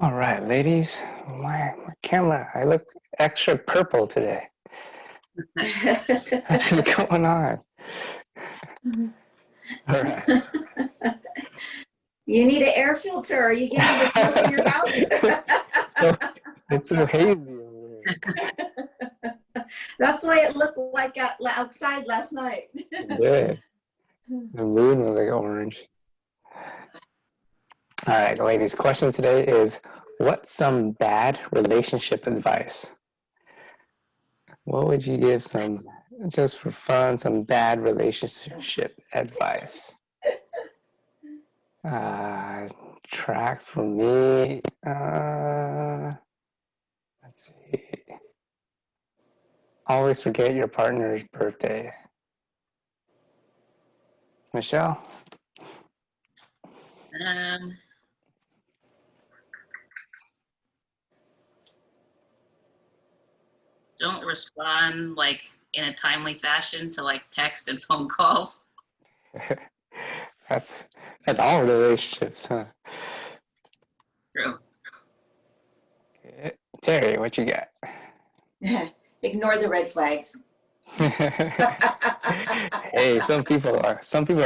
All right, ladies, my camera, I look extra purple today. What's going on? All right. You need an air filter. Are you getting the smoke in your house? It's so hazy over here. That's why it looked like outside last night. Yeah. The moon was like orange. All right, ladies, question today is, what's some bad relationship advice? What would you give some, just for fun, some bad relationship advice? Track for me. Let's see. Always forget your partner's birthday. Michelle? Don't respond like in a timely fashion to like text and phone calls. That's all relationships, huh? True. Okay. Terry, what you got? Ignore the red flags. Hey, some people are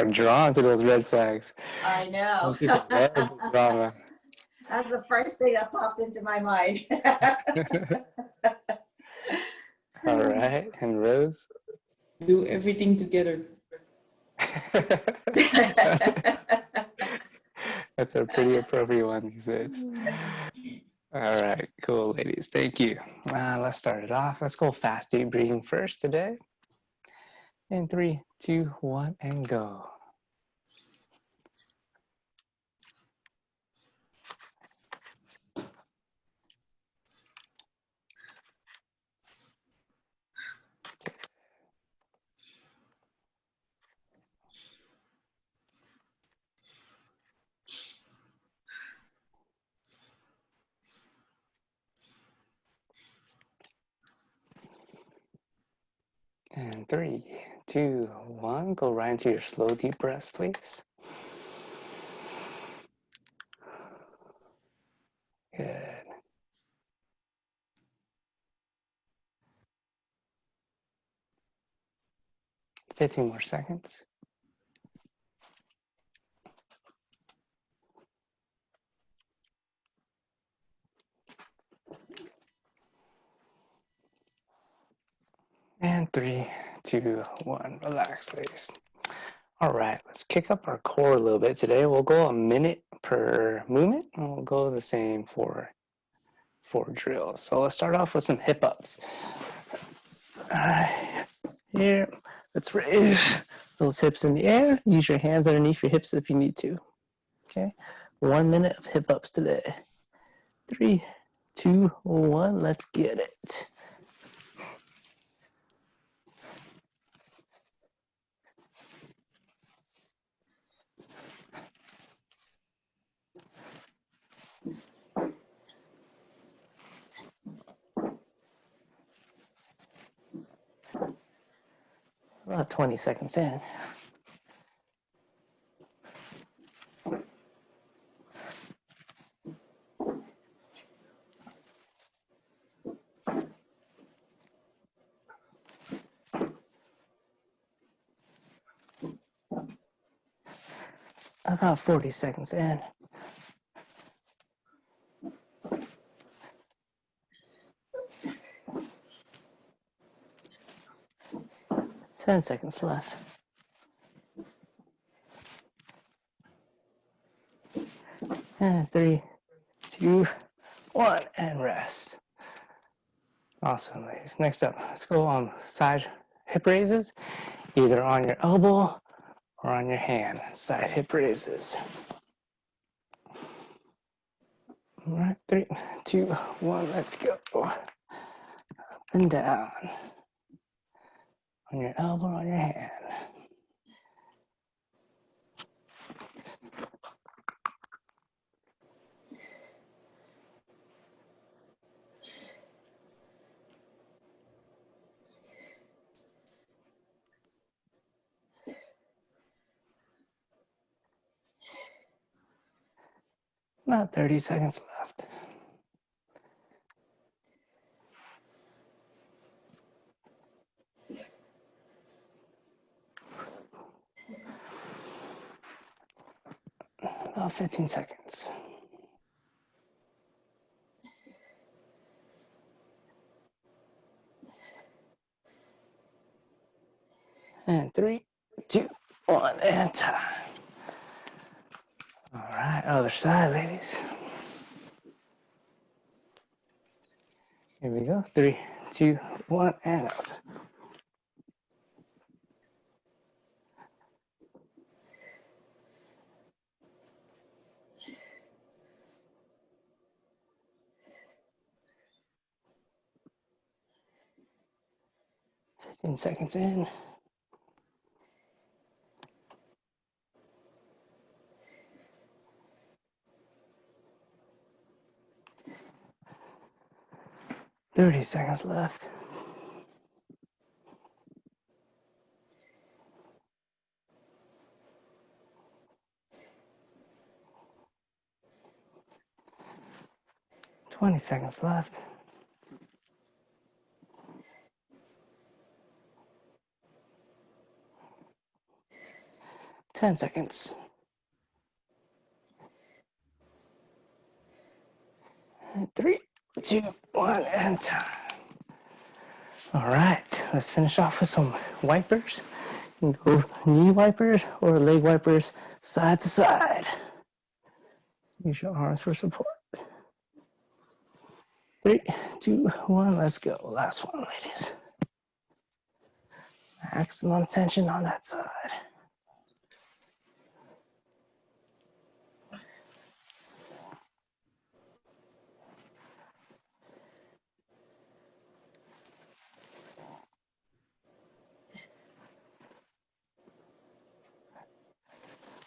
drawn to those red flags. I know. Some people love the drama. That's the first thing that popped into my mind. All right, and Rose? Do everything together. That's a pretty appropriate one these days. All right, cool, ladies. Thank you. Let's start it off. Let's go fast, deep breathing first today. In 3, 2, 1, and go. And 3, 2, 1. Go right into your slow, deep breaths, please. Good. Fifteen more seconds. And 3, 2, 1. Relax, ladies. All right, let's kick up our core a little bit today. We'll go a minute per movement, and we'll go the same for 4 drills. So let's start off with some hip ups. All right, here, let's raise those hips in the air. Use your hands underneath your hips if you need to. Okay, 1 minute of hip ups today. 3, 2, 1, let's get it. About 20 seconds in. About 40 seconds in. Ten seconds left. And 3, 2, 1, and rest. Awesome, ladies. Next up, let's go on side hip raises, either on your elbow or on your hand. Side hip raises. All right, 3, 2, 1, let's go. Up and down. On your elbow, on your hand. About 30 seconds left. About 15 seconds. And 3, 2, 1, and time. All right, other side, ladies. Here we go. 3, 2, 1, and up. Seconds in. Thirty seconds left. $20 seconds left. 10 seconds. And 3, 2, 1, and time. All right, let's finish off with some wipers. You can go knee wipers or leg wipers side to side. Use your arms for support. 3, 2, 1, let's go. Last one, ladies. Maximum tension on that side.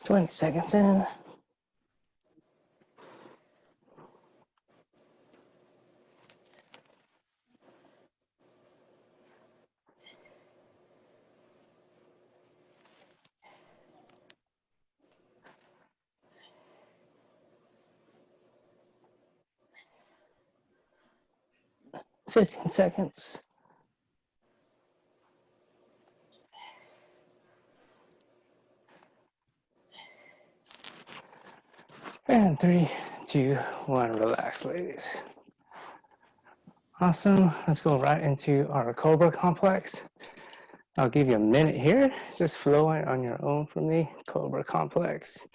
$20 seconds in. 15 seconds. And 3, 2, 1, relax, ladies. Awesome. Let's go right into our Cobra complex. I'll give you a minute here. Just flow it on your own from the Cobra complex.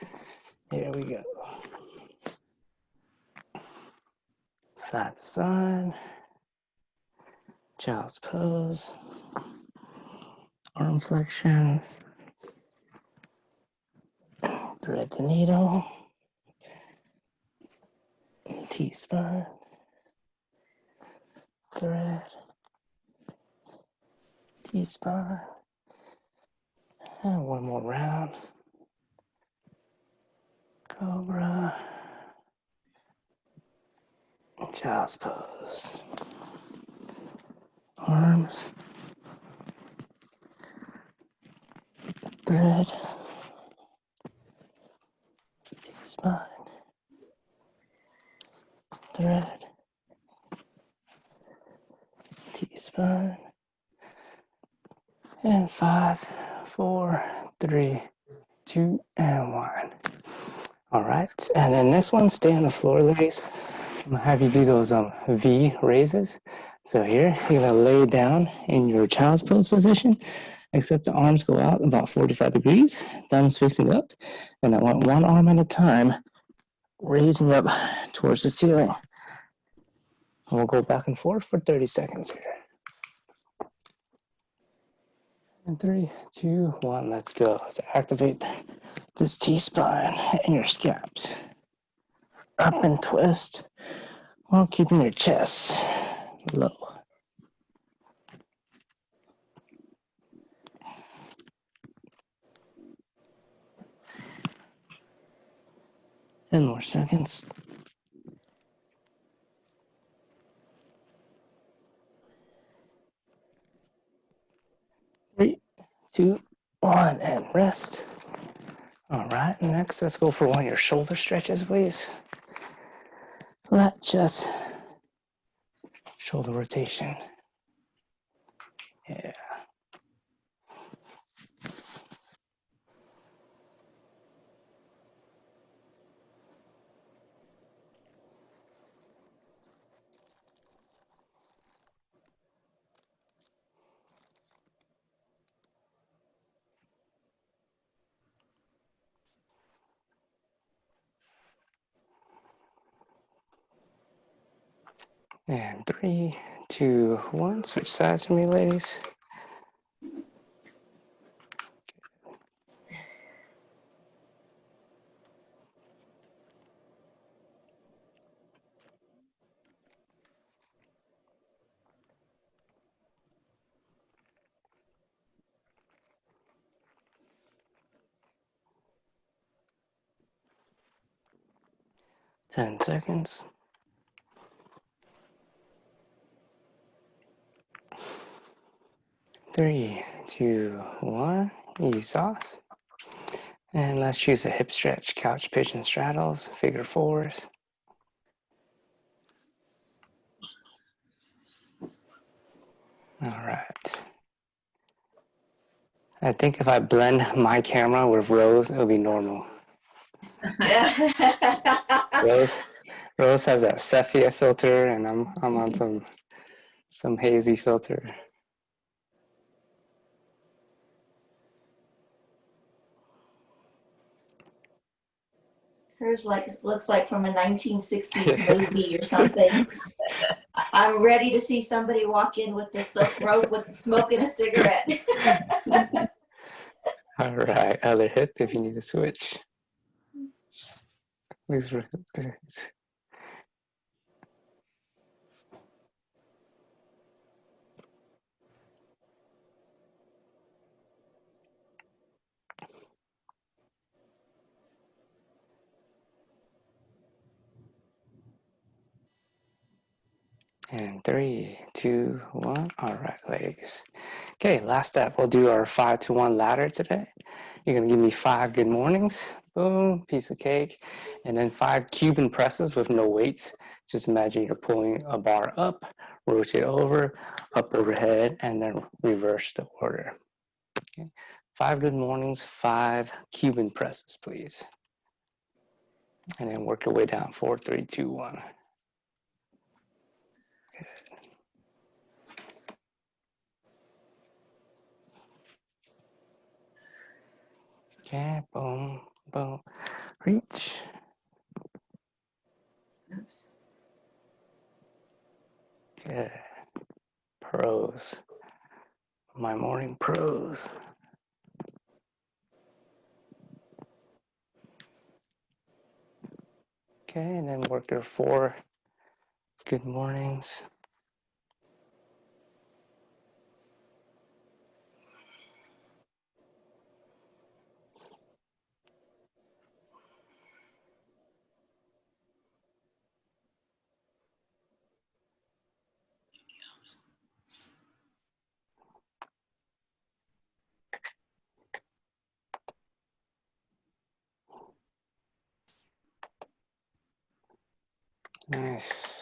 Here we go. Side to side. Child's pose. Arm flexions. Thread the needle. T-spine. Thread. T-spine. And one more round. Cobra. Child's pose. Arms. Thread. T-spine. Thread. T-spine. And 5, 4, 3, 2, and 1. All right, and then next one, stay on the floor, ladies. I'm gonna have you do those V raises. So here, you're gonna lay down in your child's pose position, except the arms go out about 45 degrees, thumbs facing up, and I want one arm at a time, raising up towards the ceiling. And we'll go back and forth for 30 seconds here. And 3, 2, 1, let's go. Let's activate this T-spine and your scaps. Up and twist while keeping your chest low. Ten more seconds. 3, 2, 1, and rest. All right, next, let's go for one of your shoulder stretches, please. Lat, chest, shoulder rotation. Yeah. And 3, 2, 1. Switch sides for me, ladies. Ten seconds. 3, 2, 1. Ease off. And let's choose a hip stretch, couch pigeon straddles, figure fours. All right. I think if I blend my camera with Rose, it'll be normal. Rose has that sepia filter, and I'm on some hazy filter. Hers looks like from a 1960s movie or something. I'm ready to see somebody walk in with the silk robe with smoking a cigarette. All right, other hip if you need to switch. Please. And 3, 2, 1. All right, ladies. Okay, last step. We'll do our 5 to 1 ladder today. You're gonna give me 5 good mornings. Boom, piece of cake. And then 5 Cuban presses with no weights. Just imagine you're pulling a bar up, rotate over, up overhead, and then reverse the order. Okay. 5 good mornings, 5 Cuban presses, please. And then work your way down. 4, 3, 2, 1. Okay, boom, boom. Reach. Oops. Good. Pros. My morning pros. Okay, and then work your 4 good mornings. Nice.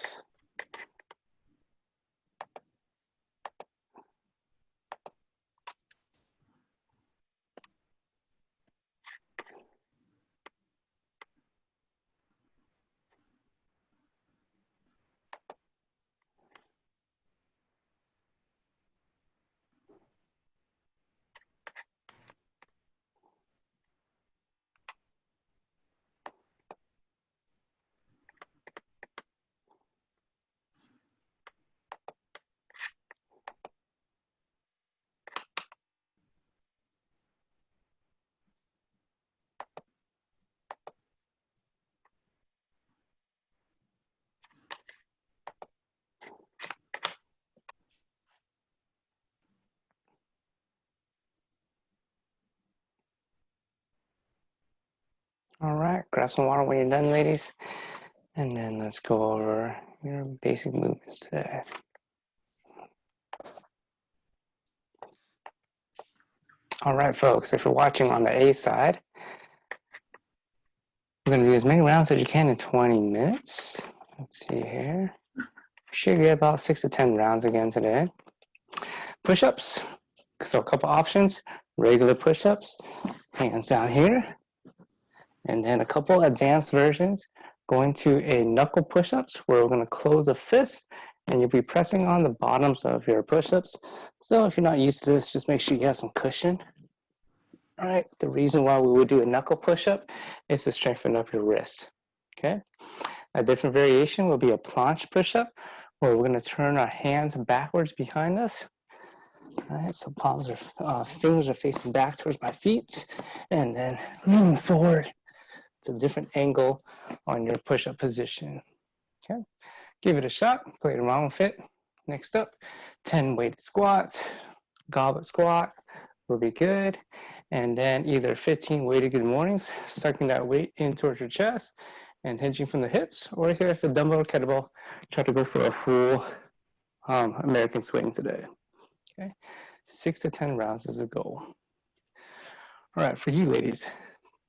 All right, grab some water when you're done, ladies. And then let's go over your basic movements today. All right, folks, if you're watching on the A side, we're gonna do as many rounds as you can in 20 minutes. Let's see here. Should get about 6 to 10 rounds again today. Push-ups. So a couple options. Regular push-ups, hands down here. And then a couple advanced versions, going to a knuckle push-ups where we're gonna close a fist and you'll be pressing on the bottoms of your push-ups. So if you're not used to this, just make sure you have some cushion. All right, the reason why we would do a knuckle push-up is to strengthen up your wrist, okay? A different variation will be a planche push-up where we're gonna turn our hands backwards behind us. All right, so palms are, fingers are facing back towards my feet, and then moving forward to a different angle on your push-up position. Okay, give it a shot, play around with it. Next up, 10 weighted squats, goblet squat will be good. And then either 15 weighted good mornings, sucking that weight in towards your chest and hinging from the hips, or if you have a dumbbell or kettlebell, try to go for a full American swing today. Okay, 6 to 10 rounds is the goal. All right, for you ladies,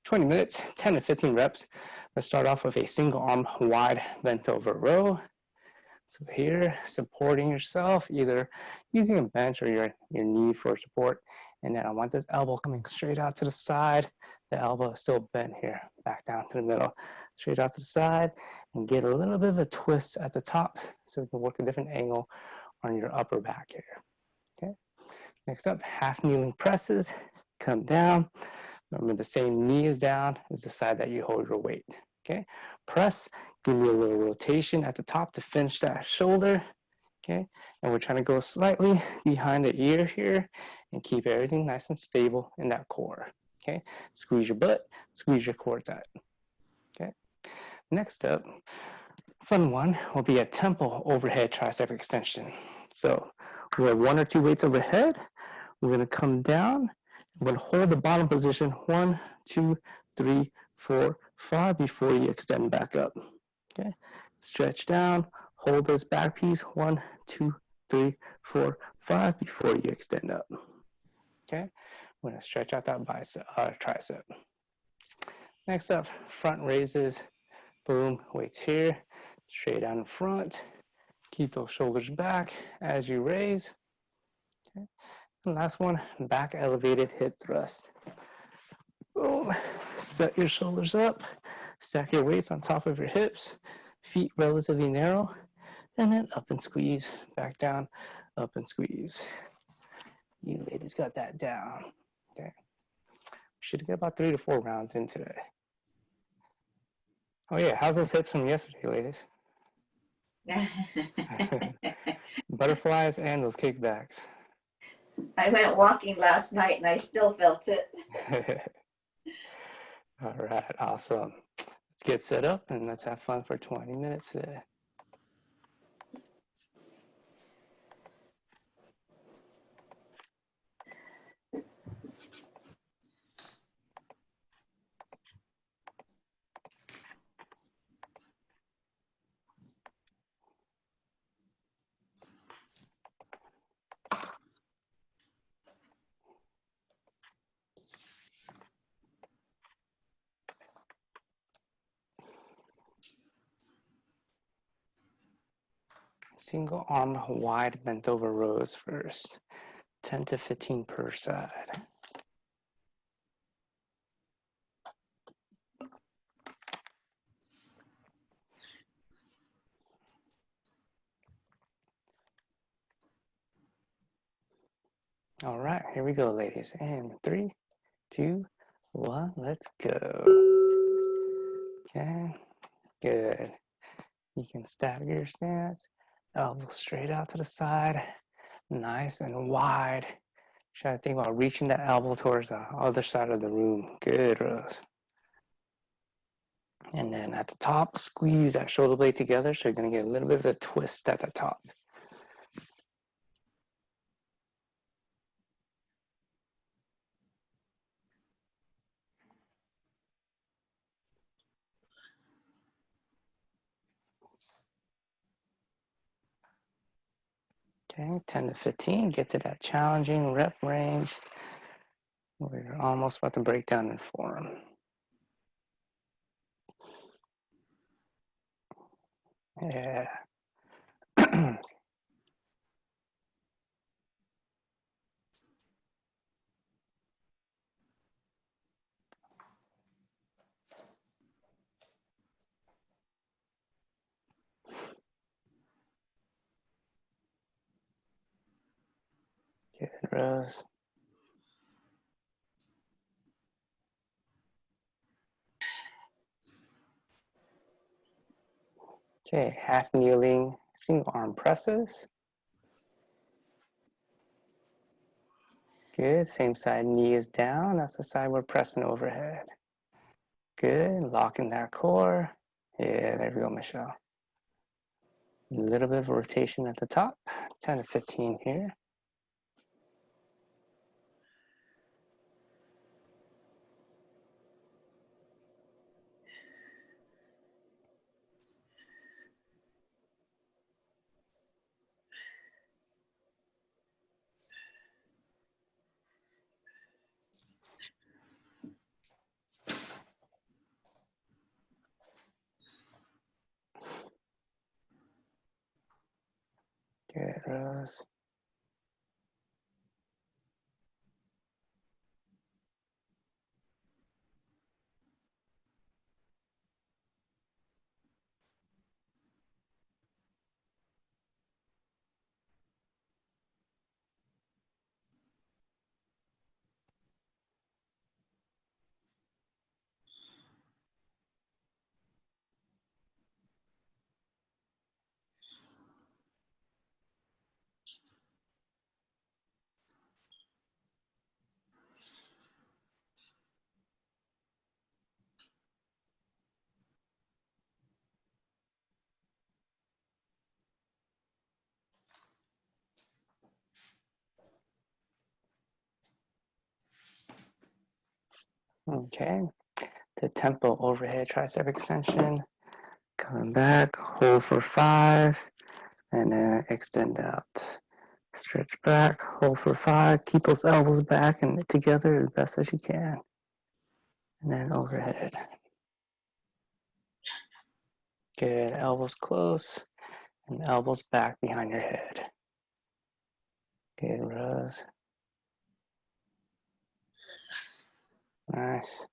20 minutes, 10 to 15 reps. Let's start off with a single arm wide bent over row. So here, supporting yourself, either using a bench or your knee for support. And then I want this elbow coming straight out to the side. The elbow is still bent here, back down to the middle, straight out to the side, and get a little bit of a twist at the top so we can work a different angle on your upper back here. Okay. Next up, half kneeling presses. Come down. Remember, the same knee is down as the side that you hold your weight. Okay. Press. Give me a little rotation at the top to finish that shoulder. Okay. And we're trying to go slightly behind the ear here and keep everything nice and stable in that core. Okay. Squeeze your butt. Squeeze your core tight. Okay. Next up, fun one will be a tempo overhead tricep extension. So we have 1 or 2 weights overhead. We're going to come down. We're going to hold the bottom position 1, 2, 3, 4, 5 before you extend back up. Okay. Stretch down. Hold this back piece 1, 2, 3, 4, 5 before you extend up. Okay. We're going to stretch out that bicep, tricep. Next up, front raises. Boom. Weights here. Straight down in front. Keep those shoulders back as you raise. Okay. And last one, back elevated hip thrust. Boom. Set your shoulders up. Stack your weights on top of your hips. Feet relatively narrow. And then up and squeeze. Back down, up and squeeze. You ladies got that down. Okay. Should get about 3 to 4 rounds in today. Oh yeah, how's those hips from yesterday, ladies? Butterflies and those kickbacks. I went walking last night and I still felt it. All right, awesome. Let's get set up and let's have fun for 20 minutes today. Single arm wide bent over rows first, 10 to 15 per side. All right, here we go, ladies. And 3, 2, 1, let's go. Okay, good. You can stagger your stance, elbow straight out to the side, nice and wide. Try to think about reaching that elbow towards the other side of the room. Good, Rose. And then at the top, squeeze that shoulder blade together so you're going to get a little bit of a twist at the top. Okay, 10 to 15, get to that challenging rep range. We're almost about to break down in form. Yeah. Good, Rose. Okay, half kneeling single arm presses. Good, same side, knee is down. That's the side we're pressing overhead. Good, locking that core. Yeah, there we go, Michelle. A little bit of a rotation at the top, 10 to 15 here. Good, Rose. Okay, the tempo overhead tricep extension. Coming back, hold for 5, and then extend out. Stretch back, hold for 5, keep those elbows back and together as best as you can. And then overhead. Good, elbows close, and elbows back behind your head. Good, Rose. Nice.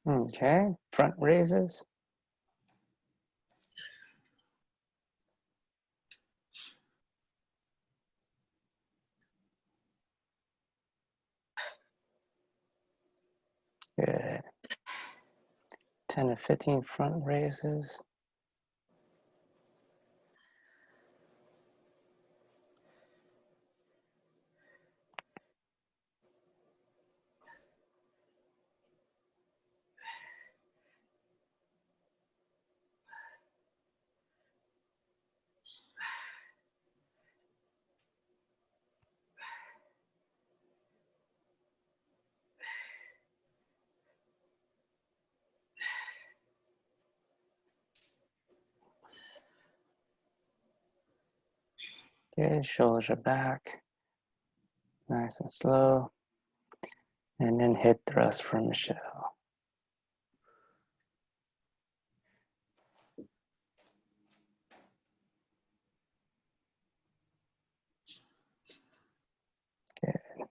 Okay, front raises. Good. 10 to 15 front raises. Good, shoulders are back. Nice and slow. And then hip thrust for Michelle. Good.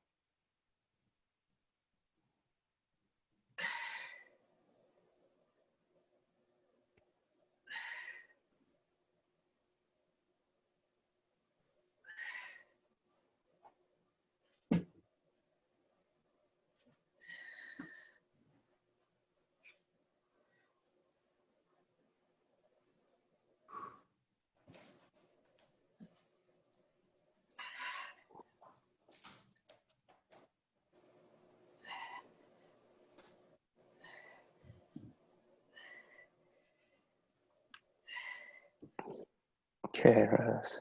Okay, Rose.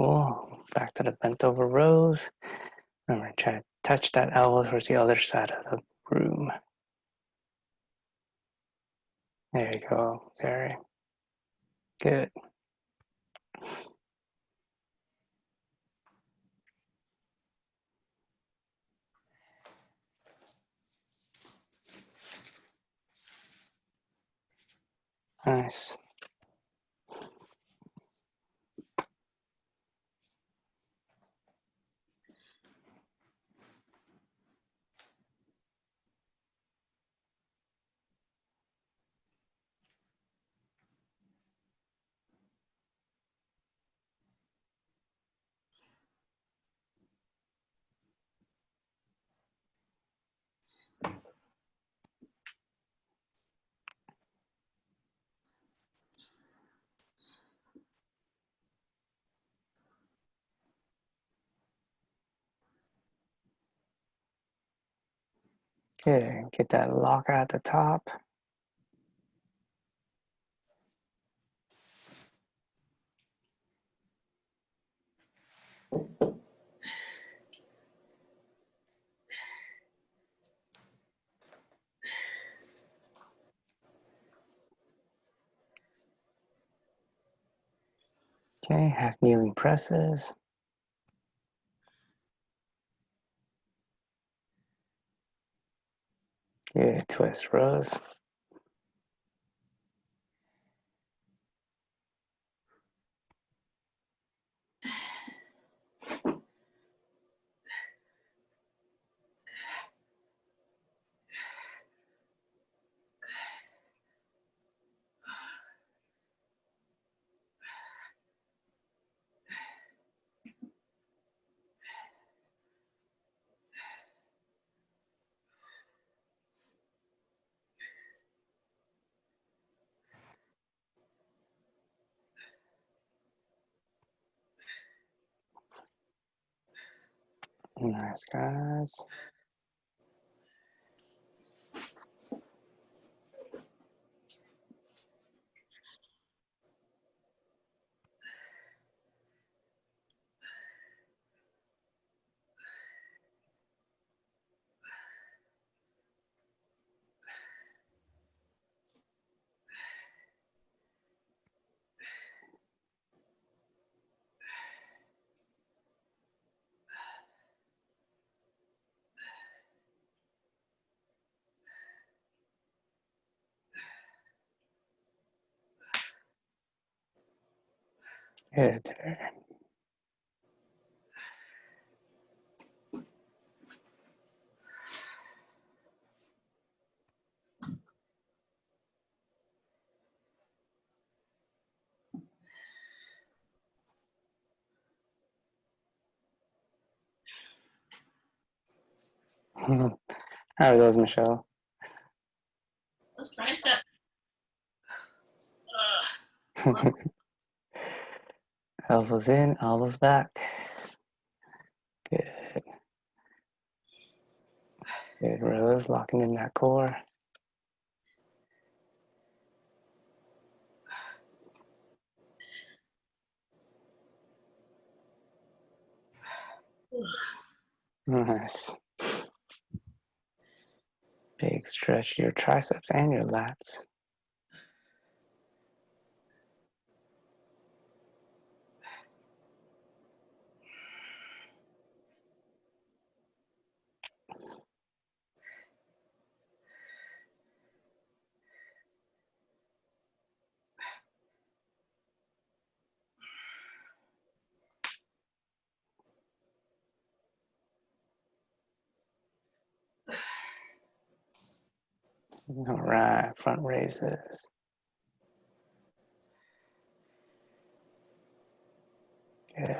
Cool. Back to the bent over rows. Remember, try to touch that elbow towards the other side of the room. There you go. Very good. Nice. Good. Get that lock at the top. Okay, half kneeling presses. Good. Twist rows. Nice, guys. Good. How are those, Michelle? Those tricep. Elbows in, elbows back. Good. Good rows, locking in that core. Nice. Big stretch to your triceps and your lats. All right, front raises. Good.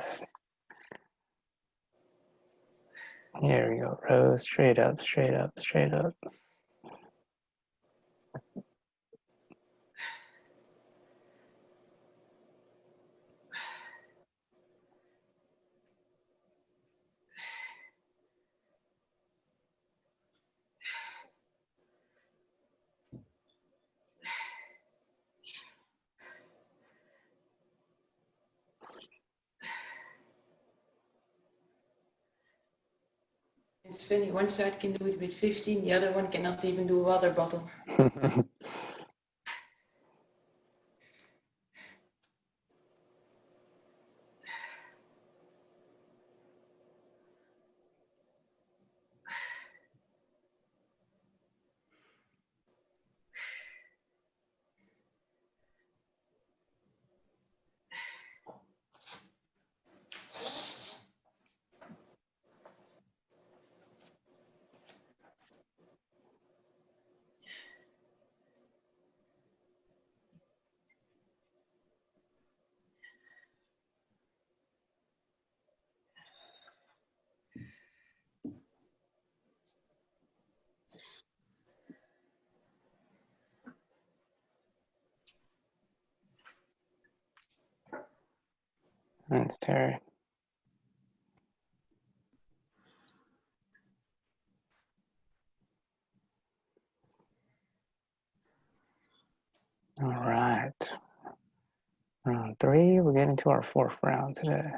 Here we go. Rows straight up, straight up, straight up. It's funny, one side can do it with 15, the other one cannot even do a water bottle. That's Terry. All right. Round 3, we're getting to our 4th round today.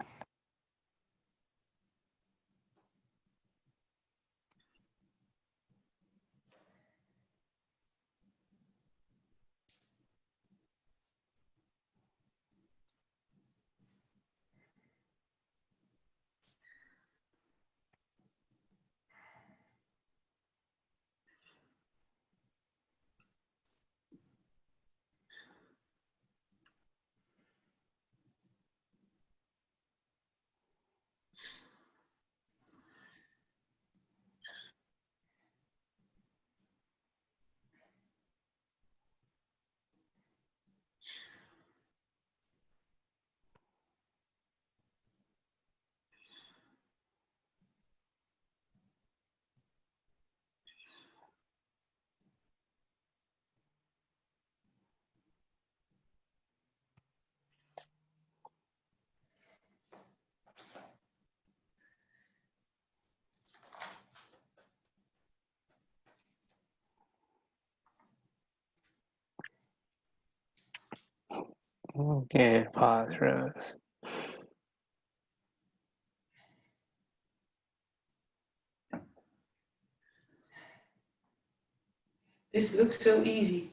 Good pause, Rose. This looks so easy.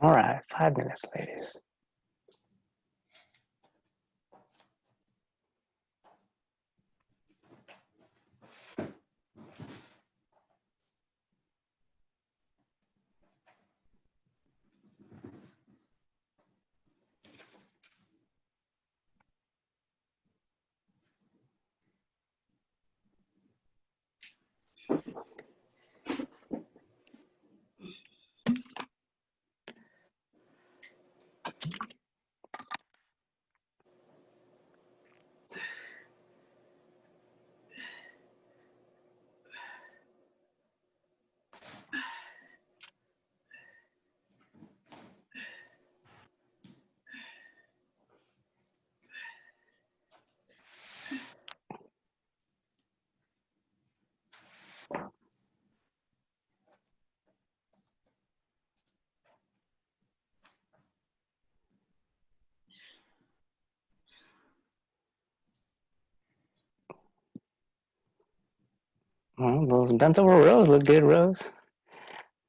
All right, 5 minutes, ladies. Well, those bent over rows look good, Rose.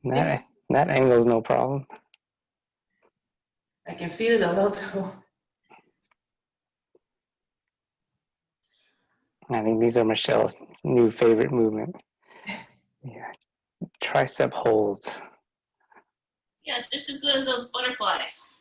That angle's no problem. I can feel it a lot. So. I think these are Michelle's new favorite movement. Yeah, tricep holds. Yeah, just as good as those butterflies.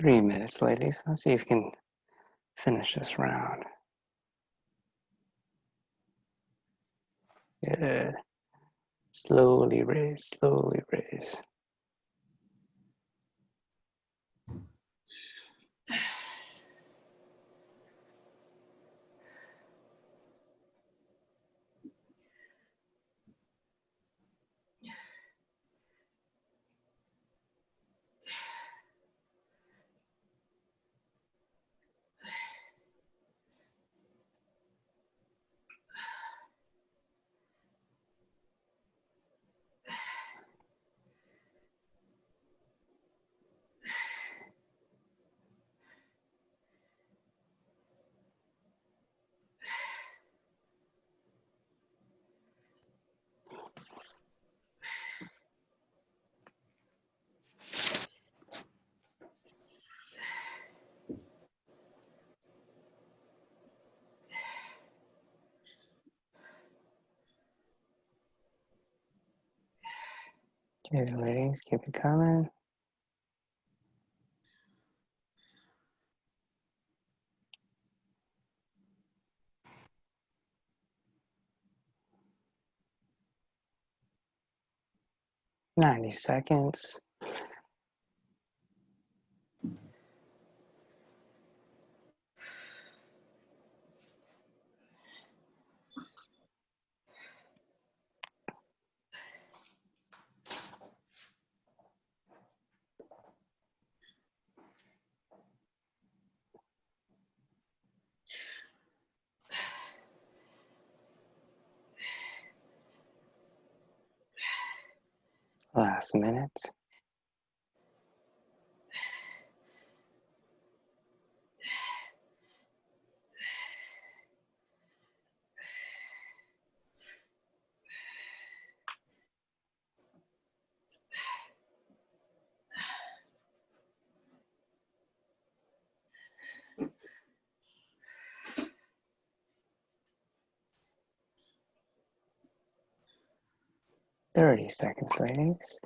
3 minutes, ladies. Let's see if we can finish this round. Good. Slowly raise, slowly raise. Okay, ladies, keep it coming. "90 seconds. Last minute. "30 seconds, ladies."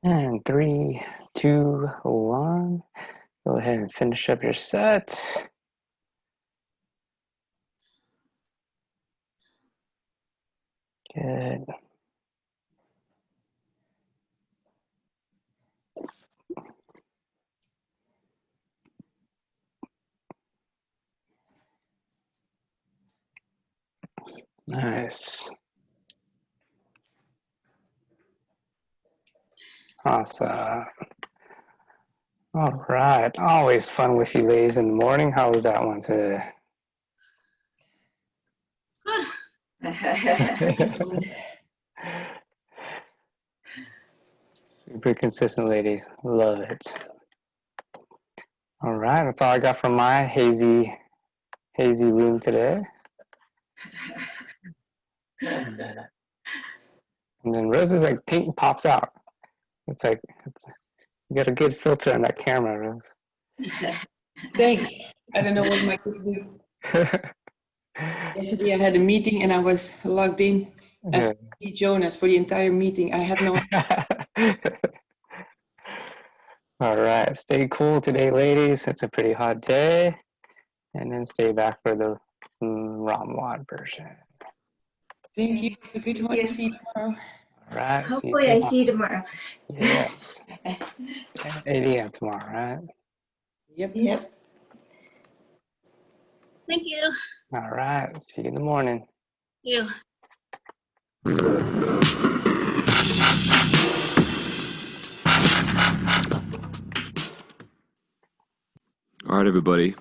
And 3, 2, 1. Go ahead and finish up your set. Good. Nice. Awesome. All right. Always fun with you ladies in the morning. How was that one today? Good. Super consistent, ladies. Love it. All right. That's all I got from my hazy room today. And then Rose's like paint pops out. It's like you got a good filter on that camera, Rose. Thanks. I don't know what my kids do. Yesterday I had a meeting and I was logged in as Jonas for the entire meeting. I had no. All right. Stay cool today, ladies. It's a pretty hot day. And then stay back for the ROMWOD version. Thank you. Have a good one. See you tomorrow. All right. Hopefully I see you tomorrow. Yeah. 8 a.m. tomorrow, right? Yep. Thank you. All right. See you in the morning. You. All right, everybody.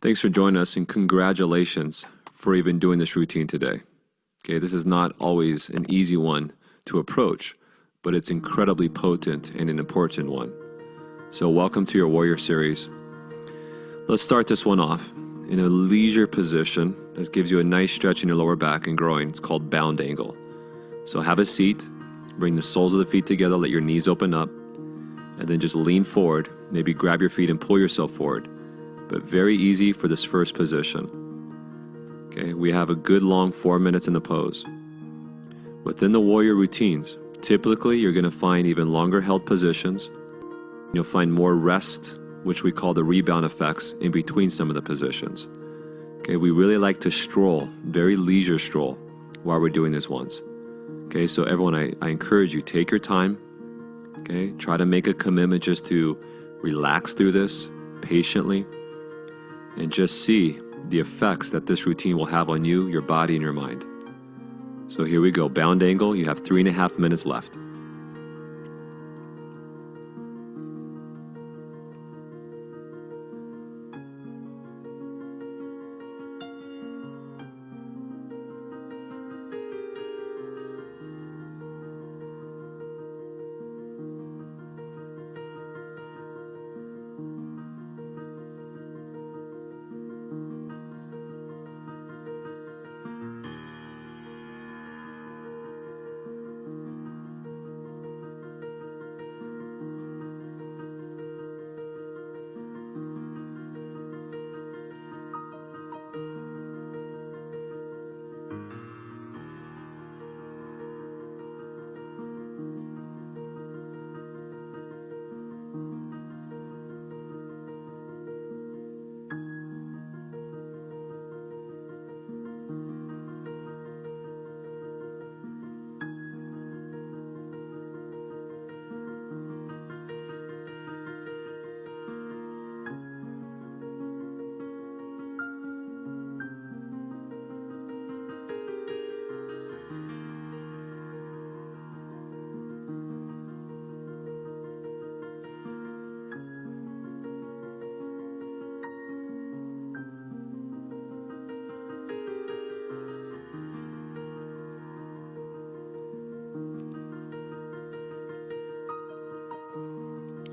Thanks for joining us and congratulations for even doing this routine today. Okay, this is not always an easy one to approach, but it's incredibly potent and an important one. So welcome to your Warrior Series. Let's start this one off in a leisure position that gives you a nice stretch in your lower back and groin. It's called bound angle. So have a seat, bring the soles of the feet together, let your knees open up, and then just lean forward. Maybe grab your feet and pull yourself forward. But very easy for this first position. Okay, we have a good long 4 minutes in the pose. Within the warrior routines, typically you're going to find even longer held positions. You'll find more rest, which we call the rebound effects, in between some of the positions. Okay, we really like to stroll, very leisure stroll, while we're doing this once. Okay, so everyone, I encourage you, take your time. Okay, try to make a commitment just to relax through this patiently and just see the effects that this routine will have on you, your body, and your mind. So here we go, bound angle. You have 3.5 minutes left.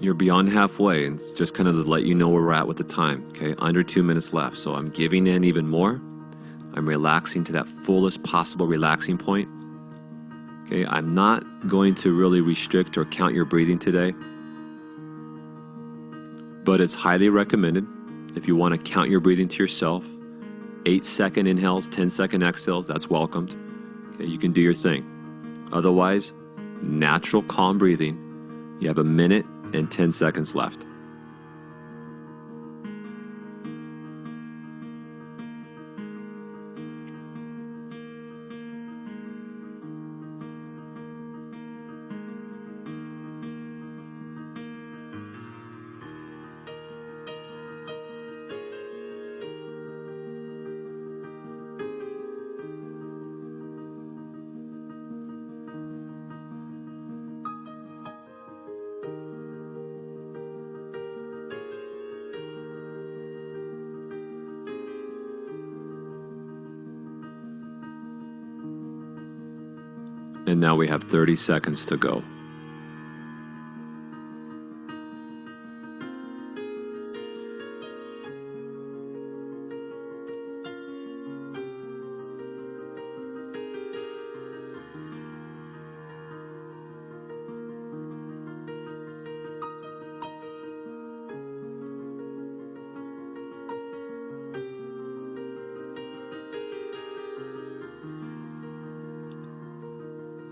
You're beyond halfway, and it's just kind of to let you know where we're at with the time. Okay, under 2 minutes left. So I'm giving in even more. I'm relaxing to that fullest possible relaxing point. Okay, I'm not going to really restrict or count your breathing today, but it's highly recommended if you want to count your breathing to yourself. 8-second inhales, 10-second exhales, that's welcomed. Okay, you can do your thing. Otherwise, natural calm breathing. You have 1 minute and 10 seconds left. And now we have 30 seconds to go.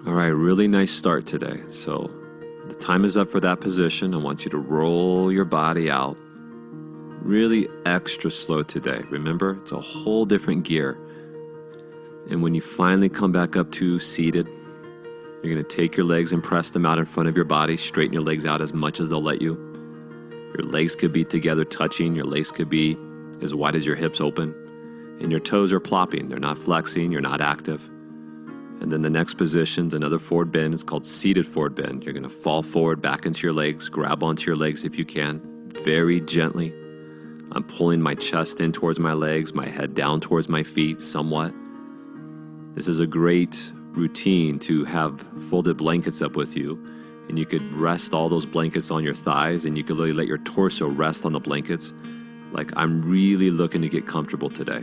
All right, really nice start today. So the time is up for that position. I want you to roll your body out. Really extra slow today. Remember, it's a whole different gear. And when you finally come back up to seated, you're going to take your legs and press them out in front of your body. Straighten your legs out as much as they'll let you. Your legs could be together touching. Your legs could be as wide as your hips open. And your toes are plopping. They're not flexing. You're not active. And then the next position's another forward bend. It's called seated forward bend. You're going to fall forward back into your legs. Grab onto your legs if you can, very gently. I'm pulling my chest in towards my legs, my head down towards my feet somewhat. This is a great routine to have folded blankets up with you. And you could rest all those blankets on your thighs, and you could really let your torso rest on the blankets. Like, I'm really looking to get comfortable today.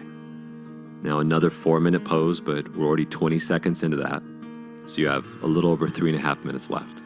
Now another 4-minute pose, but we're already 20 seconds into that. So you have a little over 3.5 minutes left.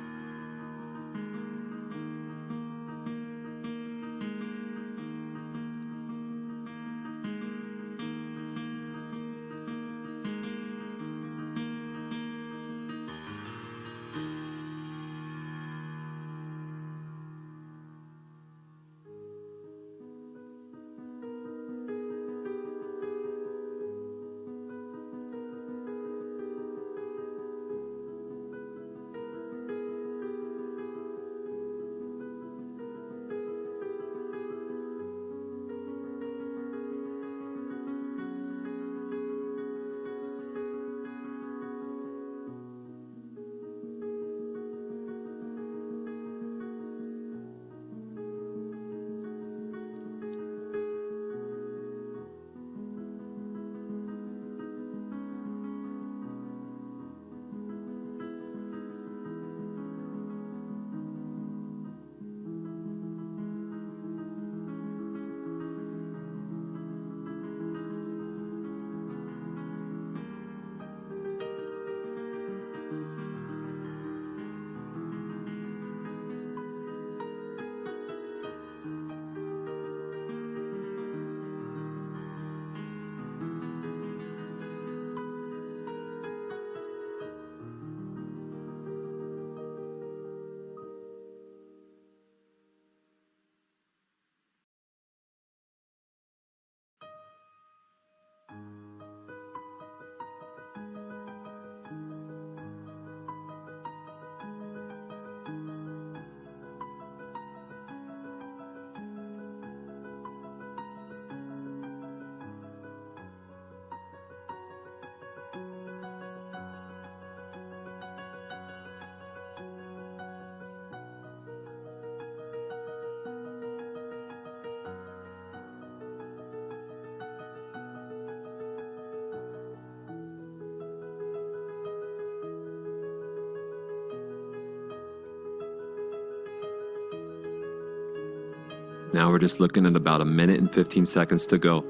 Now we're just looking at about 1 minute and 15 seconds to go.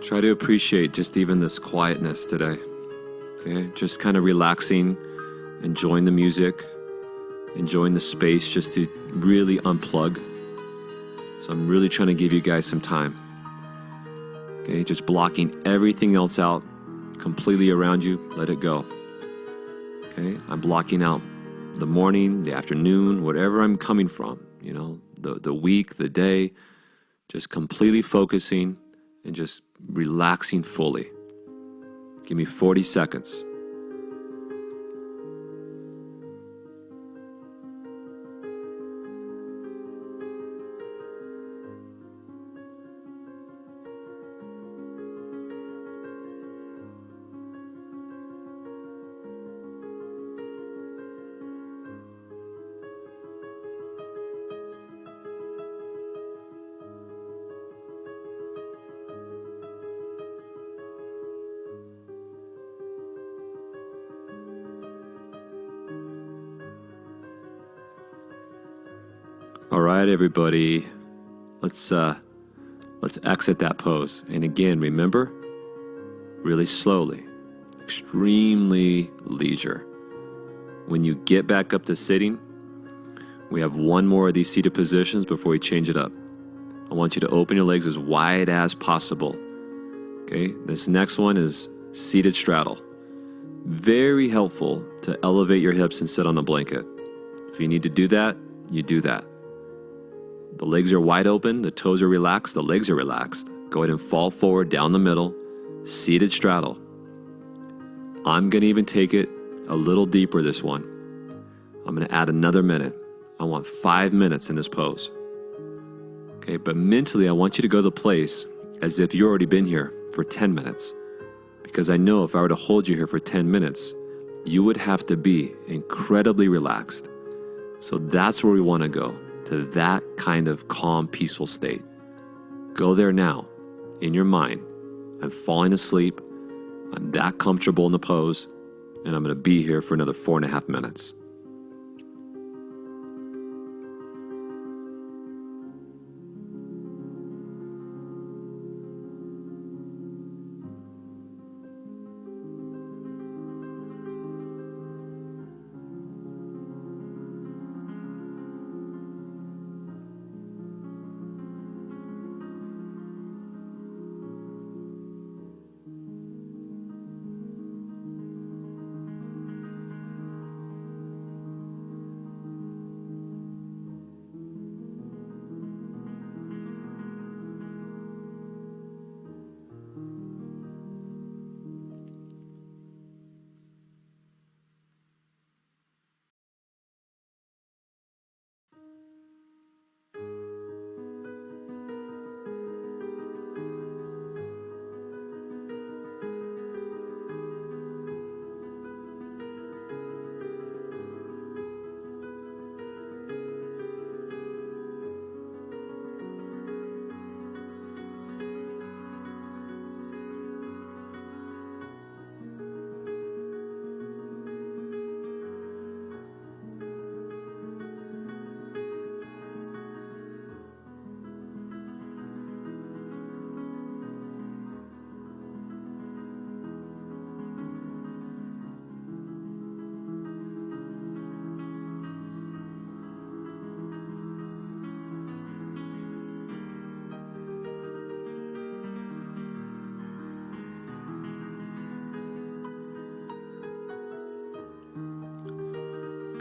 Try to appreciate just even this quietness today. Okay, just kind of relaxing, enjoying the music, enjoying the space just to really unplug. So I'm really trying to give you guys some time. Okay, just blocking everything else out completely around you. Let it go. Okay, I'm blocking out the morning, the afternoon, whatever I'm coming from, you know, the week, the day, just completely focusing and just relaxing fully. Give me 40 seconds. All right, everybody, let's exit that pose. And again, remember, really slowly, extremely leisure. When you get back up to sitting, we have one more of these seated positions before we change it up. I want you to open your legs as wide as possible. Okay, this next one is seated straddle. Very helpful to elevate your hips and sit on a blanket. If you need to do that, you do that. The legs are wide open, the toes are relaxed, the legs are relaxed. Go ahead and fall forward down the middle, seated straddle. I'm going to even take it a little deeper this one. I'm going to add another minute. I want 5 minutes in this pose. Okay, but mentally I want you to go to the place as if you've already been here for 10 minutes. Because I know if I were to hold you here for 10 minutes, you would have to be incredibly relaxed. So that's where we want to go, to that kind of calm, peaceful state. Go there now, in your mind. I'm falling asleep, I'm that comfortable in the pose, and I'm going to be here for another 4.5 minutes.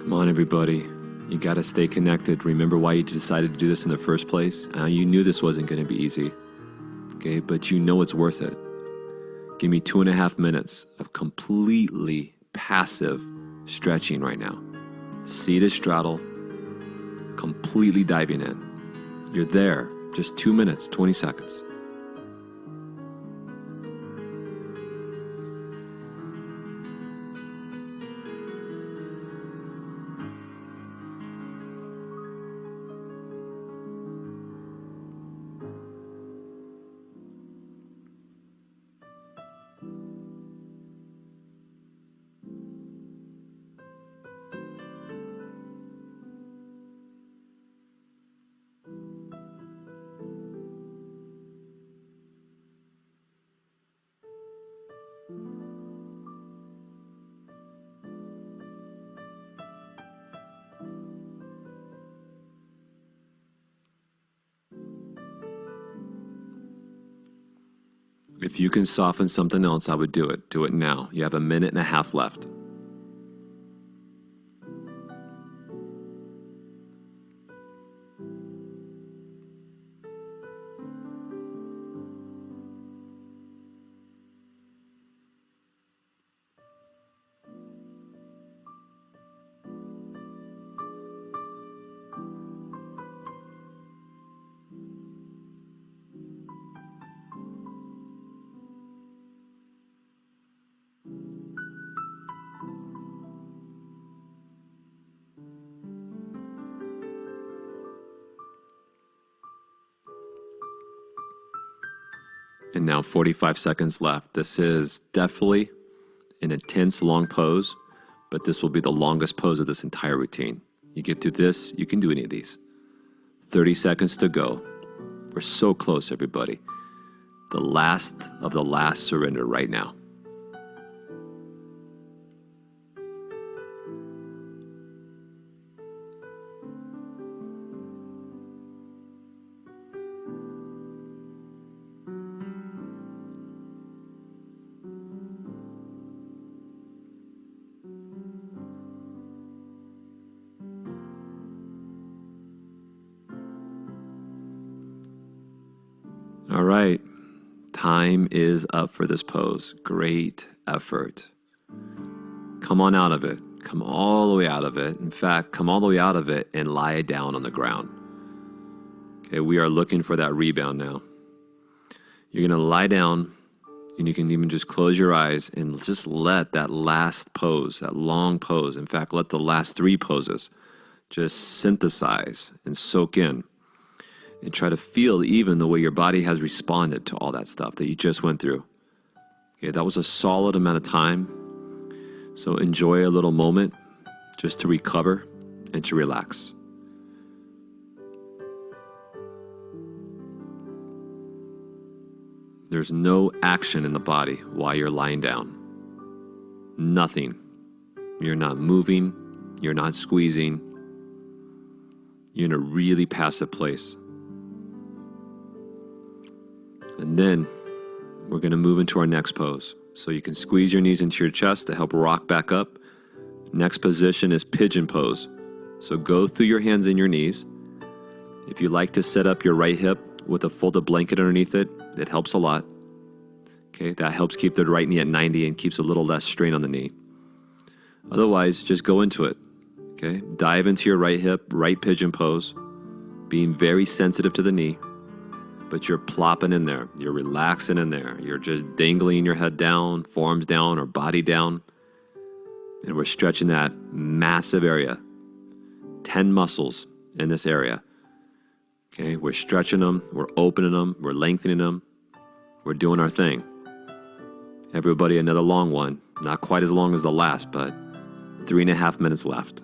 Come on, everybody. You got to stay connected. Remember why you decided to do this in the first place? You knew this wasn't going to be easy. Okay, but you know it's worth it. Give me 2.5 minutes of completely passive stretching right now. Seated straddle, completely diving in. You're there. Just 2 minutes, 20 seconds. If you can soften something else, I would do it. Do it now. You have 1.5 minutes left. And now 45 seconds left. This is definitely an intense, long pose, but this will be the longest pose of this entire routine. You get through this, you can do any of these. 30 seconds to go. We're so close, everybody. The last of the last surrender right now. All right, time is up for this pose. Great effort. Come on out of it. Come all the way out of it. In fact, come all the way out of it and lie down on the ground. Okay, we are looking for that rebound now. You're going to lie down, and you can even just close your eyes and just let that last pose, that long pose, in fact, let the last 3 poses just synthesize and soak in. And try to feel even the way your body has responded to all that stuff that you just went through. Okay, that was a solid amount of time. So enjoy a little moment just to recover and to relax. There's no action in the body while you're lying down. Nothing. You're not moving. You're not squeezing. You're in a really passive place. And then we're going to move into our next pose. So you can squeeze your knees into your chest to help rock back up. Next position is pigeon pose. So go through your hands in your knees. If you like to set up your right hip with a folded blanket underneath it, it helps a lot. Okay, that helps keep the right knee at 90 and keeps a little less strain on the knee. Otherwise, just go into it. Okay, dive into your right hip, right pigeon pose, being very sensitive to the knee. But you're plopping in there. You're relaxing in there. You're just dangling your head down, forearms down, or body down. And we're stretching that massive area. 10 muscles in this area. Okay, we're stretching them. We're opening them. We're lengthening them. We're doing our thing. Everybody, another long one. Not quite as long as the last, but 3.5 minutes left.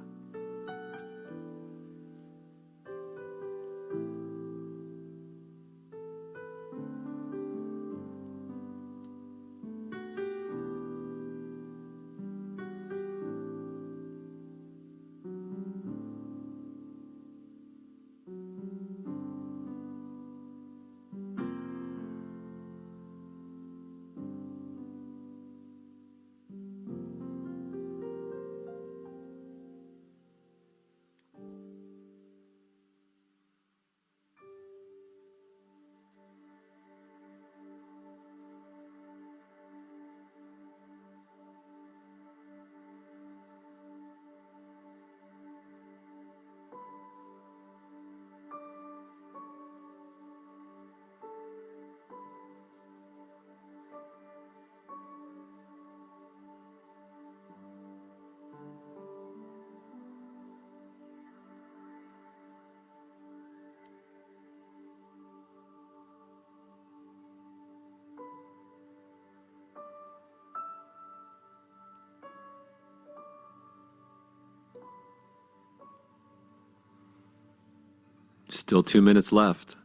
Still 2 minutes left.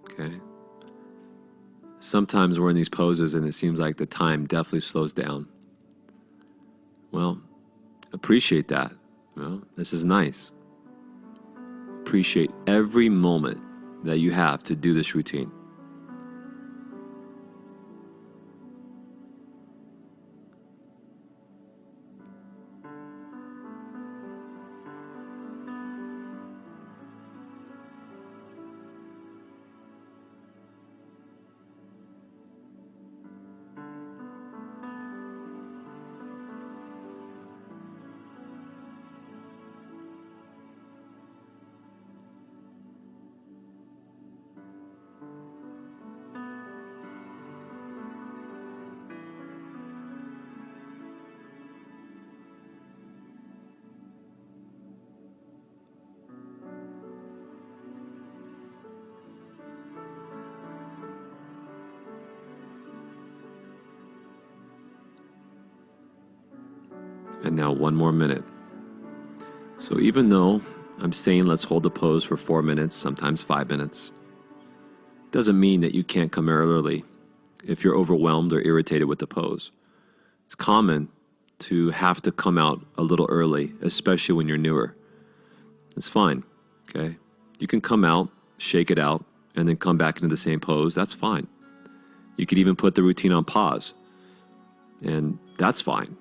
Okay. Sometimes we're in these poses and it seems like the time definitely slows down. Well, appreciate that. Well, this is nice. Appreciate every moment that you have to do this routine. And now 1 more minute. So even though I'm saying let's hold the pose for 4 minutes, sometimes 5 minutes, doesn't mean that you can't come early if you're overwhelmed or irritated with the pose. It's common to have to come out a little early, especially when you're newer. It's fine, okay? You can come out, shake it out, and then come back into the same pose. That's fine. You could even put the routine on pause, and that's fine.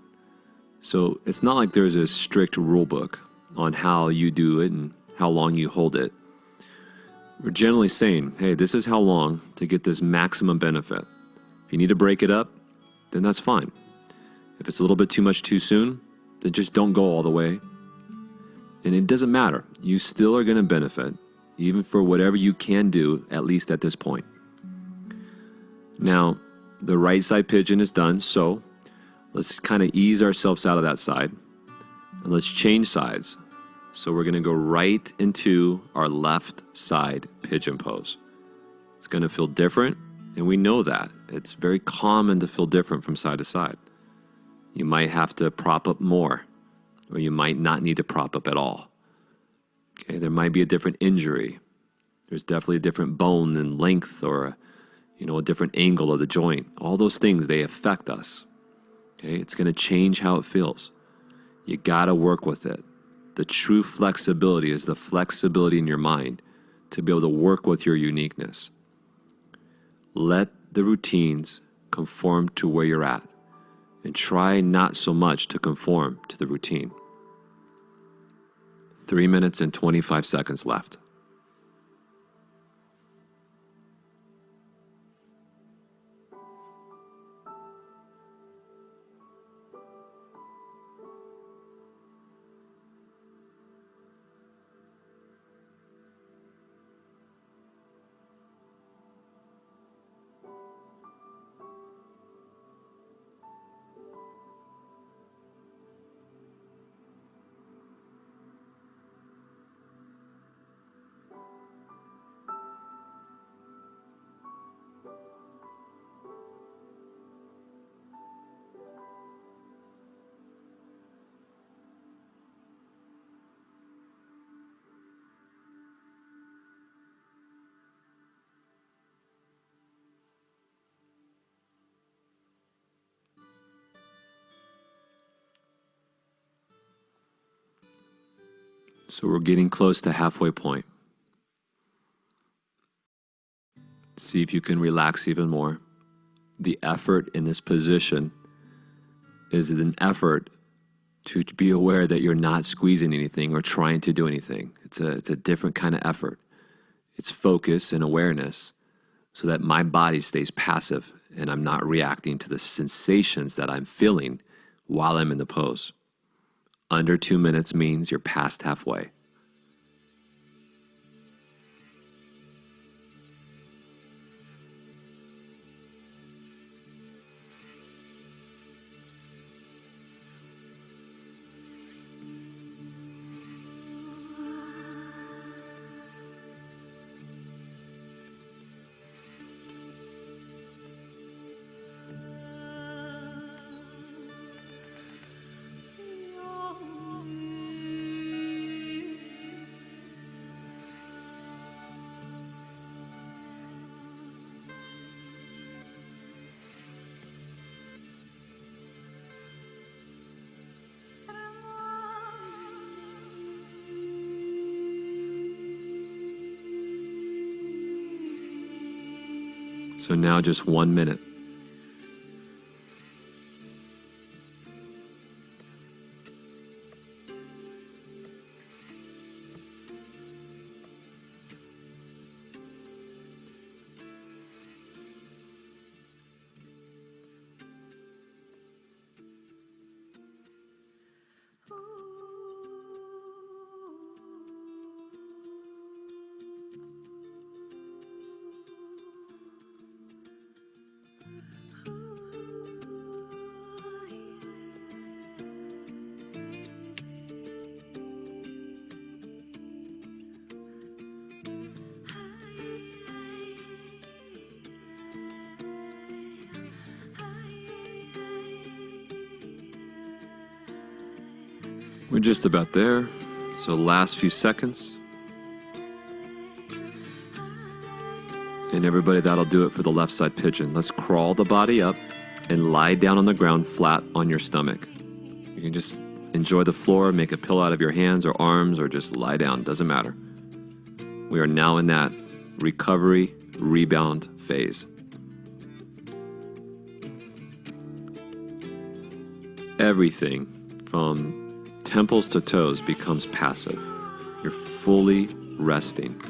So it's not like there's a strict rule book on how you do it and how long you hold it. We're generally saying, hey, this is how long to get this maximum benefit. If you need to break it up, then that's fine. If it's a little bit too much too soon, then just don't go all the way. And it doesn't matter. You still are going to benefit, even for whatever you can do, at least at this point. Now, the right side pigeon is done, so let's kind of ease ourselves out of that side. And let's change sides. So we're going to go right into our left side pigeon pose. It's going to feel different, and we know that. It's very common to feel different from side to side. You might have to prop up more, or you might not need to prop up at all. Okay, there might be a different injury. There's definitely a different bone and length, or a different angle of the joint. All those things, they affect us. Okay, it's going to change how it feels. You got to work with it. The true flexibility is the flexibility in your mind to be able to work with your uniqueness. Let the routines conform to where you're at, and try not so much to conform to the routine. 3 minutes and 25 seconds left. So we're getting close to halfway point. See if you can relax even more. The effort in this position is an effort to be aware that you're not squeezing anything or trying to do anything. It's a different kind of effort. It's focus and awareness so that my body stays passive and I'm not reacting to the sensations that I'm feeling while I'm in the pose. Under 2 minutes means you're past halfway. So now just 1 minute. We're just about there. So last few seconds. And everybody, that'll do it for the left side pigeon. Let's crawl the body up and lie down on the ground flat on your stomach. You can just enjoy the floor, make a pillow out of your hands or arms, or just lie down, doesn't matter. We are now in that recovery, rebound phase. Everything from temples to toes becomes passive. You're fully resting.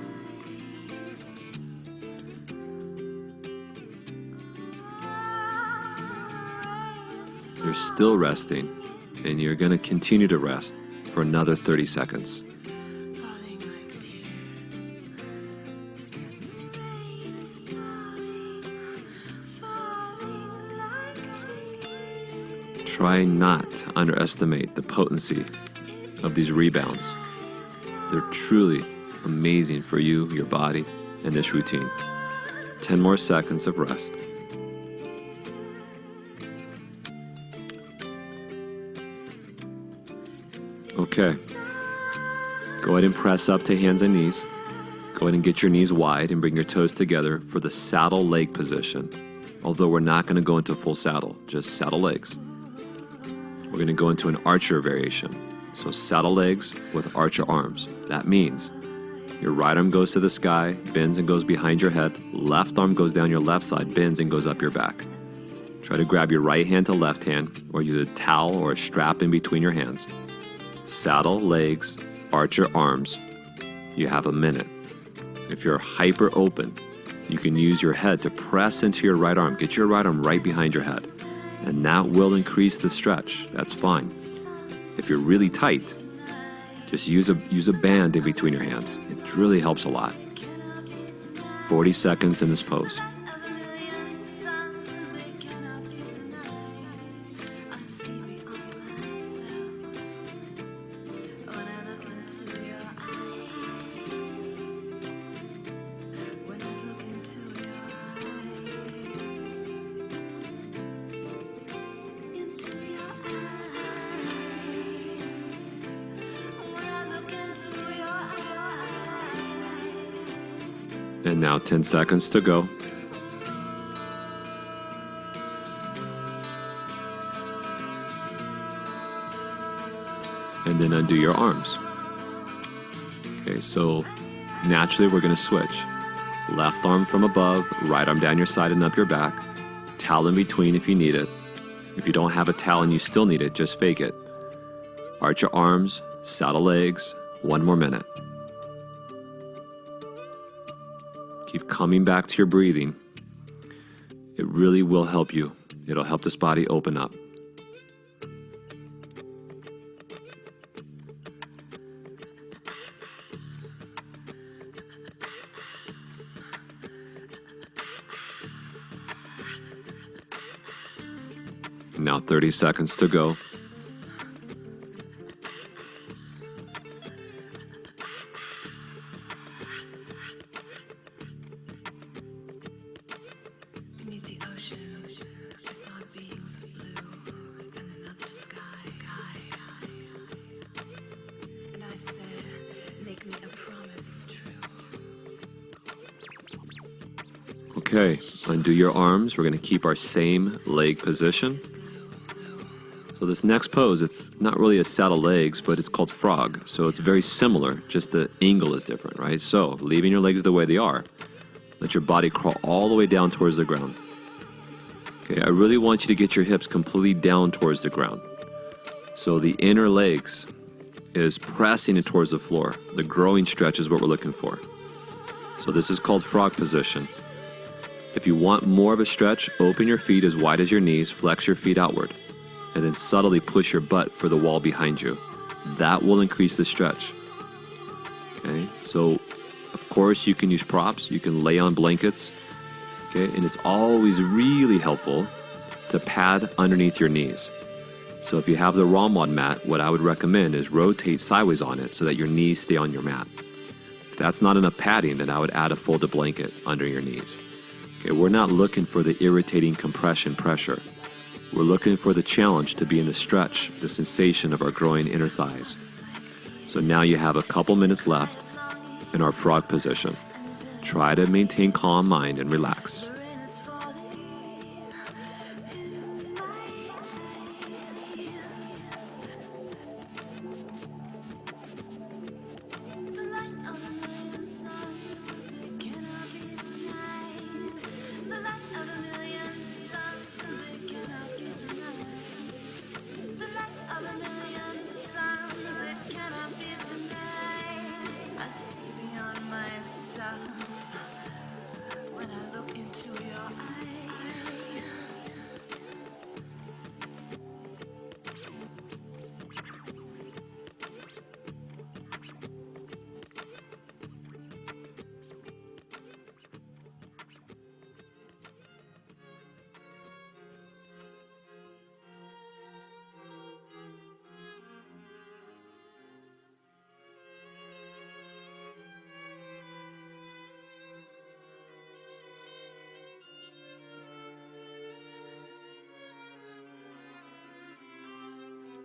You're still resting, and you're going to continue to rest for another 30 seconds. Try not to underestimate the potency of these rebounds. They're truly amazing for you, your body, and this routine. 10 more seconds of rest. Okay. Go ahead and press up to hands and knees. Go ahead and get your knees wide and bring your toes together for the saddle leg position. Although we're not going to go into full saddle, just saddle legs. We're going to go into an archer variation. So saddle legs with archer arms. That means your right arm goes to the sky, bends and goes behind your head. Left arm goes down your left side, bends and goes up your back. Try to grab your right hand to left hand, or use a towel or a strap in between your hands. Saddle legs, archer arms. You have a minute. If you're hyper open, you can use your head to press into your right arm. Get your right arm right behind your head. And that will increase the stretch. That's fine. If you're really tight, just use a band in between your hands. It really helps a lot. 40 seconds in this pose. And now 10 seconds to go. And then undo your arms. Okay, so naturally we're going to switch. Left arm from above, right arm down your side and up your back. Towel in between if you need it. If you don't have a towel and you still need it, just fake it. Arch your arms, saddle legs, 1 more minute. Keep coming back to your breathing. It really will help you. It'll help this body open up. Now 30 seconds to go. Okay, undo your arms. We're going to keep our same leg position. So this next pose, it's not really a saddle legs, but it's called frog. So it's very similar, just the angle is different, right? So leaving your legs the way they are. Let your body crawl all the way down towards the ground. Okay, I really want you to get your hips completely down towards the ground. So the inner legs is pressing it towards the floor. The growing stretch is what we're looking for. So this is called frog position. If you want more of a stretch, open your feet as wide as your knees, flex your feet outward, and then subtly push your butt for the wall behind you. That will increase the stretch. Okay, so of course you can use props, you can lay on blankets, okay, and it's always really helpful to pad underneath your knees. So if you have the ROMWOD mat, what I would recommend is rotate sideways on it so that your knees stay on your mat. If that's not enough padding, then I would add a folded blanket under your knees. Okay, we're not looking for the irritating compression pressure. We're looking for the challenge to be in the stretch, the sensation of our growing inner thighs. So now you have a couple minutes left in our frog position. Try to maintain calm mind and relax.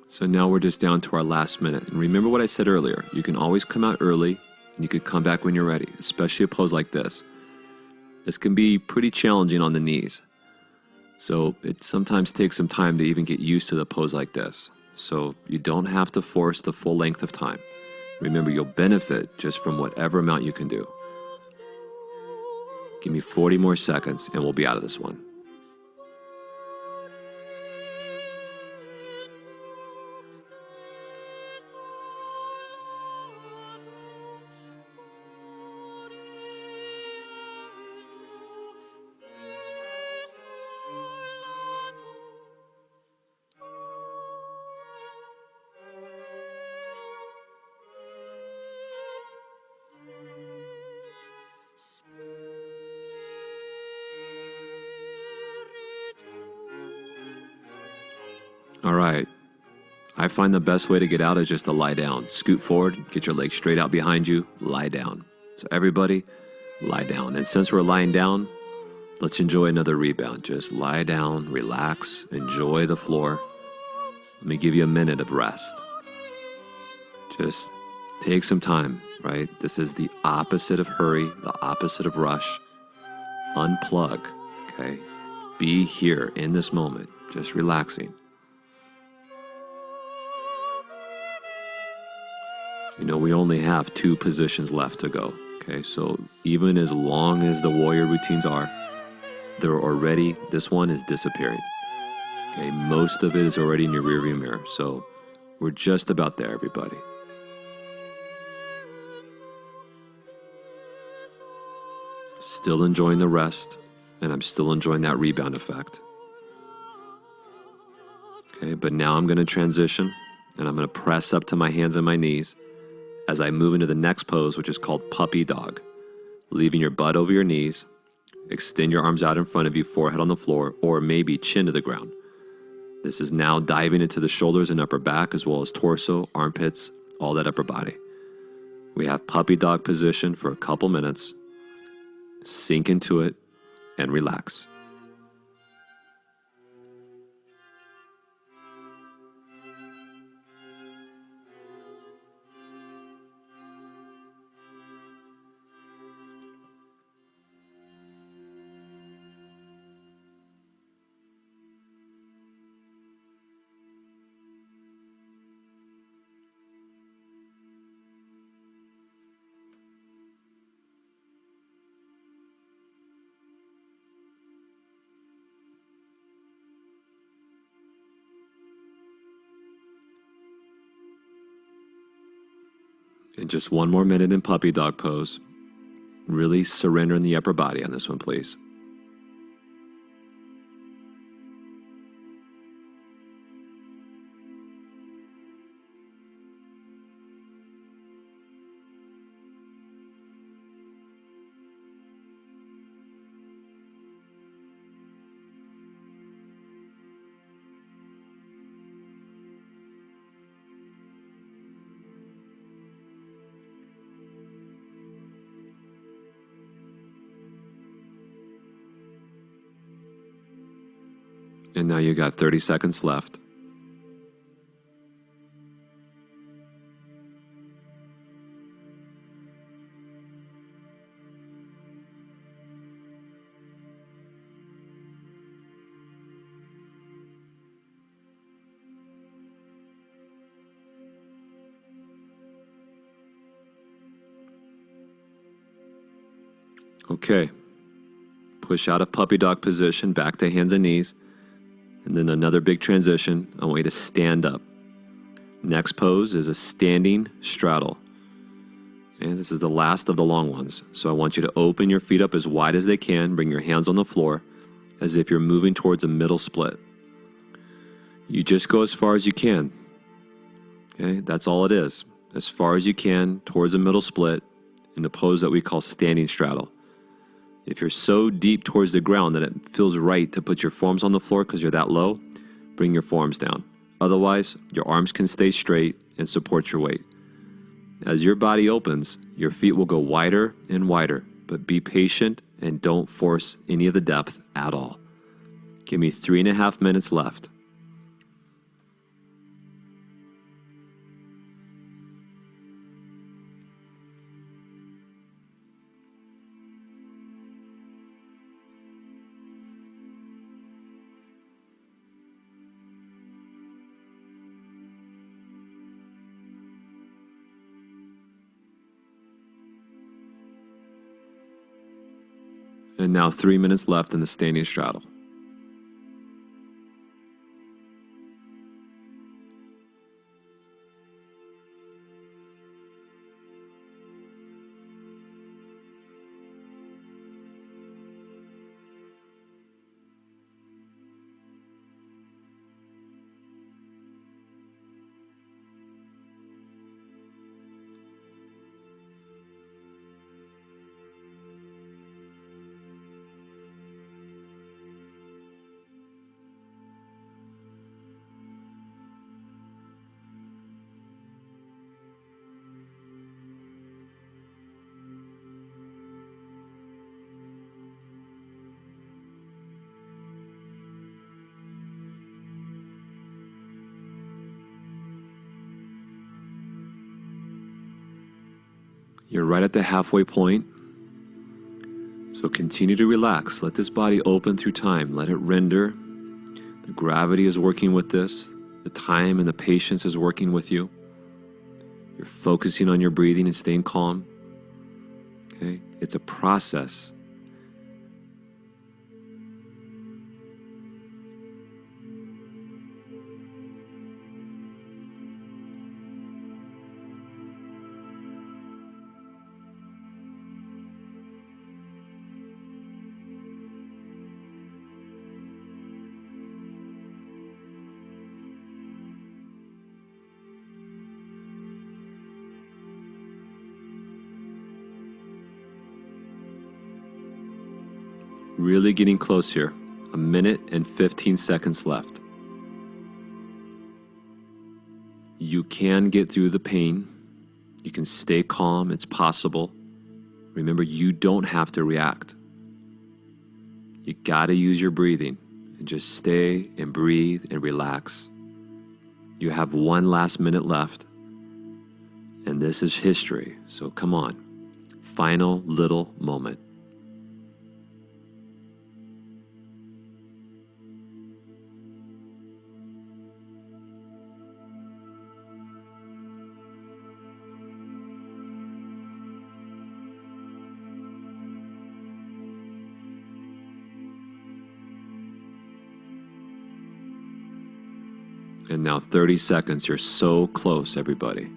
So now we're just down to our last minute. And remember what I said earlier, you can always come out early and you can come back when you're ready, especially a pose like this. This can be pretty challenging on the knees. So it sometimes takes some time to even get used to the pose like this. So you don't have to force the full length of time. Remember, you'll benefit just from whatever amount you can do. Give me 40 more seconds and we'll be out of this one. All right. I find the best way to get out is just to lie down. Scoot forward, get your legs straight out behind you, lie down. So everybody, lie down. And since we're lying down, let's enjoy another rebound. Just lie down, relax, enjoy the floor. Let me give you a minute of rest. Just take some time, right? This is the opposite of hurry, the opposite of rush. Unplug, okay? Be here in this moment, just relaxing. You know, we only have 2 positions left to go, okay? So even as long as the warrior routines are, they're already, this one is disappearing. Okay, most of it is already in your rearview mirror, so we're just about there, everybody. Still enjoying the rest, and I'm still enjoying that rebound effect. Okay, but now I'm going to transition, and I'm going to press up to my hands and my knees as I move into the next pose, which is called puppy dog. Leaving your butt over your knees, extend your arms out in front of you, forehead on the floor, or maybe chin to the ground. This is now diving into the shoulders and upper back, as well as torso, armpits, all that upper body. We have puppy dog position for a couple minutes. Sink into it and relax. And just one more minute in puppy dog pose. Really surrendering the upper body on this one, please. And now you got 30 seconds left. Okay. Push out of puppy dog position, back to hands and knees. And then another big transition. I want you to stand up. Next pose is a standing straddle. And this is the last of the long ones. So I want you to open your feet up as wide as they can. Bring your hands on the floor as if you're moving towards a middle split. You just go as far as you can. Okay, that's all it is. As far as you can towards a middle split in the pose that we call standing straddle. If you're so deep towards the ground that it feels right to put your forearms on the floor because you're that low, bring your forearms down. Otherwise, your arms can stay straight and support your weight. As your body opens, your feet will go wider and wider, but be patient and don't force any of the depth at all. Give me 3.5 minutes left. And now 3 minutes left in the standing straddle. You're right at the halfway point. So continue to relax. Let this body open through time. Let it render. The gravity is working with this. The time and the patience is working with you. You're focusing on your breathing and staying calm. Okay? It's a process. Really getting close here. 1 minute and 15 seconds left. You can get through the pain. You can stay calm. It's possible. Remember, you don't have to react. You got to use your breathing and just stay and breathe and relax. You have 1 last minute left. And this is history. So come on. Final little moment. And now 30 seconds. You're so close, everybody.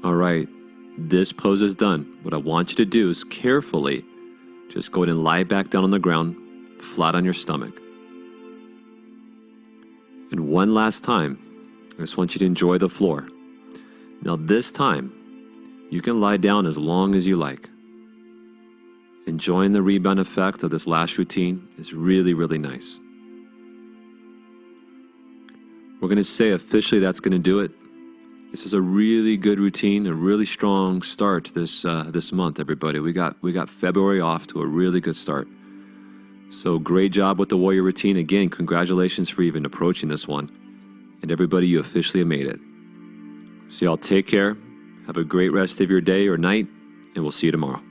All right, this pose is done. What I want you to do is carefully just go ahead and lie back down on the ground, flat on your stomach. And one last time, I just want you to enjoy the floor. Now this time, you can lie down as long as you like. Enjoying the rebound effect of this last routine is really, really nice. We're going to say officially that's going to do it. This is a really good routine, a really strong start this month, everybody. We got February off to a really good start. So great job with the warrior routine. Again, congratulations for even approaching this one. And everybody, you officially have made it. So y'all take care. Have a great rest of your day or night, and we'll see you tomorrow.